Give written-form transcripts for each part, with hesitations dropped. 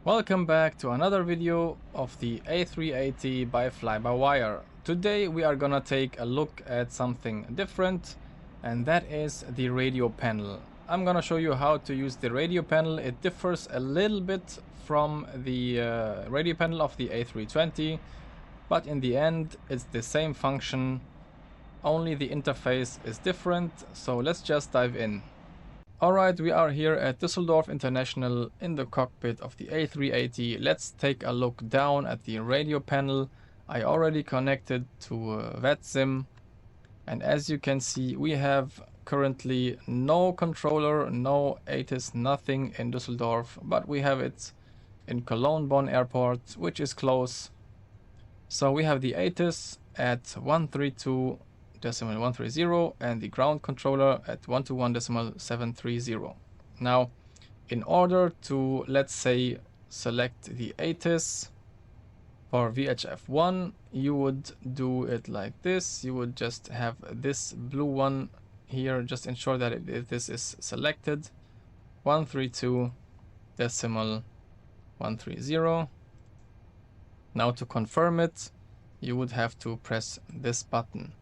Welcome back to another video of the A380 by fly-by-wire. Today we are gonna take a look at something different, and that is the radio panel. I'm gonna show you how to use the radio panel. It differs a little bit from the radio panel of the A320, but in the end it's the same function, only the interface is different. So let's just dive in. Alright, we are here at Düsseldorf International in the cockpit of the A380. Let's take a look down at the radio panel. I already connected to VATSIM, and as you can see we have currently no controller, no ATIS, nothing in Düsseldorf, but we have it in Cologne-Bonn airport, which is close. So we have the ATIS at 132.130 and the ground controller at 121.730. Now, in order to, let's say, select the ATIS for VHF1, you would do it like this. You would just have this blue one here, just ensure that this is selected, 132.130. Now to confirm it, you would have to press this button.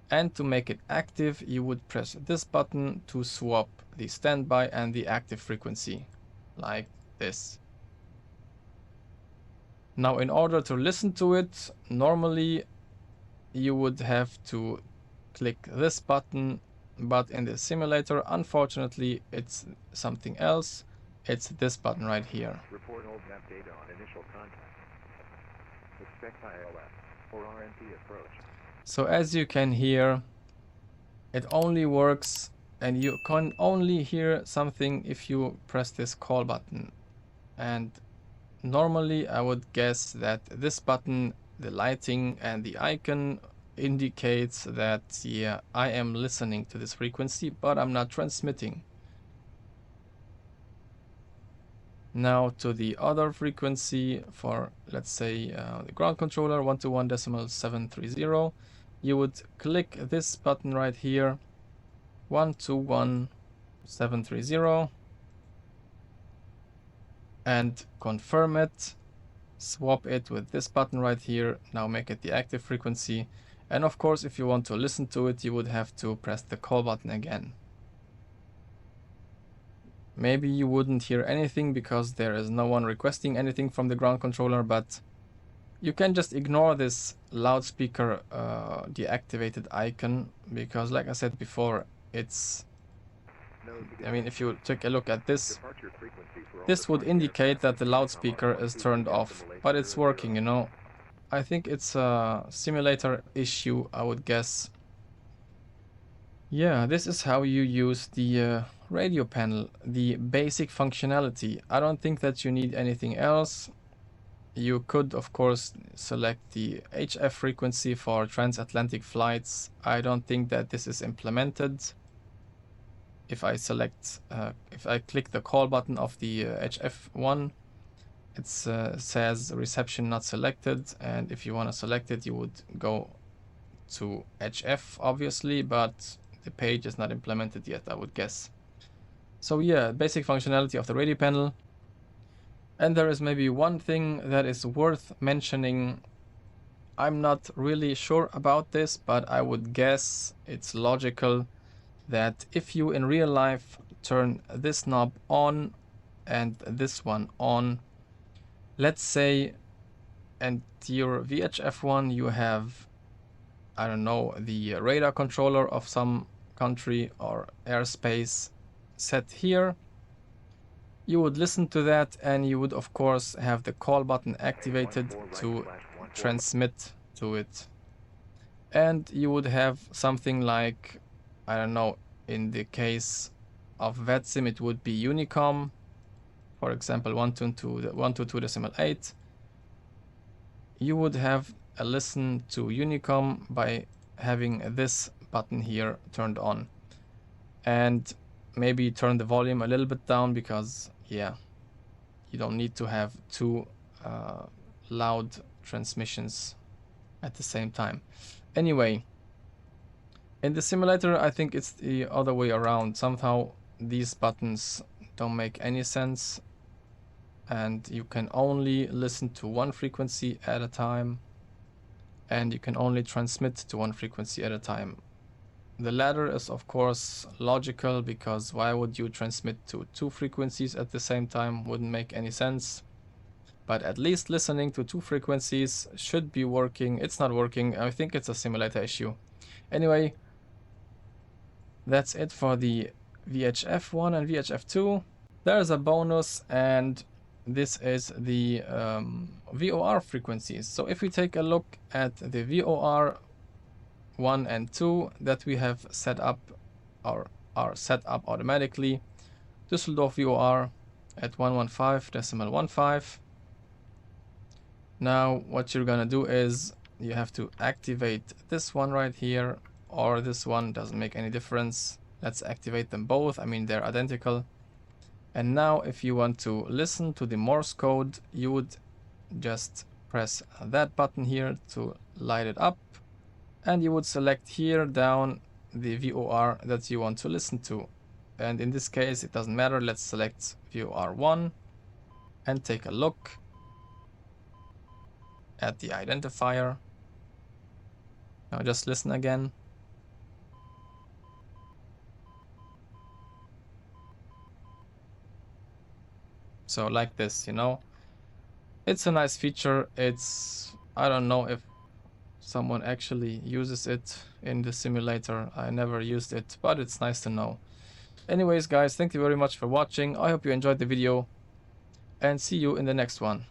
And to make it active, you would press this button to swap the standby and the active frequency, like this. Now, in order to listen to it, normally you would have to click this button, but in the simulator, unfortunately, it's something else. It's this button right here. Report old map data on initial contact. Expect ILS or RNP approach. So as you can hear, it only works, and you can only hear something if you press this call button. And normally I would guess that this button, the lighting and the icon, indicates that yeah, I am listening to this frequency, but I'm not transmitting. Now to the other frequency for, let's say, the ground controller 121.730, you would click this button right here, 121.730, and confirm it. Swap it with this button right here. Now make it the active frequency. And of course, if you want to listen to it, you would have to press the call button again. Maybe you wouldn't hear anything because there is no one requesting anything from the ground controller, but you can just ignore this loudspeaker deactivated icon, because like I said before, it's, I mean, if you take a look at this, this would indicate that the loudspeaker is turned off, but it's working, you know. I think it's a simulator issue, I would guess. Yeah, this is how you use the radio panel, the basic functionality. I don't think that you need anything else. You could, of course, select the HF frequency for transatlantic flights. I don't think that this is implemented. If I select, if I click the call button of the HF1, it says reception not selected. And if you want to select it, you would go to HF, obviously, but the page is not implemented yet, I would guess. So yeah, basic functionality of the radio panel. And there is maybe one thing that is worth mentioning. I'm not really sure about this, but I would guess it's logical that if you in real life turn this knob on and this one on, let's say, and your VHF1 you have, I don't know, the radar controller of some country or airspace set here, you would listen to that, and you would of course have the call button activated to transmit to it. And you would have something like, I don't know, in the case of VATSIM it would be Unicom, for example 122.8. You would have a listen to Unicom by having this button here turned on, and maybe turn the volume a little bit down, because yeah, you don't need to have two loud transmissions at the same time. Anyway, in the simulator I think it's the other way around. Somehow these buttons don't make any sense. and you can only listen to one frequency at a time, and you can only transmit to one frequency at a time. The latter is of course logical, because why would you transmit to two frequencies at the same time? Wouldn't make any sense. But at least listening to two frequencies should be working. It's not working. I think it's a simulator issue. Anyway, that's it for the VHF1 and VHF2. There's a bonus, and this is the VOR frequencies. So if we take a look at the VOR 1 and 2 that we have set up, or are set up automatically, Düsseldorf VOR at 115.15. Now what you're gonna do is you have to activate this one right here, or this one, doesn't make any difference. Let's activate them both. I mean, they're identical. And now if you want to listen to the Morse code, you would just press that button here to light it up, and you would select here down the VOR that you want to listen to. And in this case, it doesn't matter. Let's select VOR 1 and take a look at the identifier. Now just listen again. So like this, you know, it's a nice feature. I don't know if someone actually uses it in the simulator. I never used it, but it's nice to know. Anyways, guys, thank you very much for watching. I hope you enjoyed the video, and see you in the next one.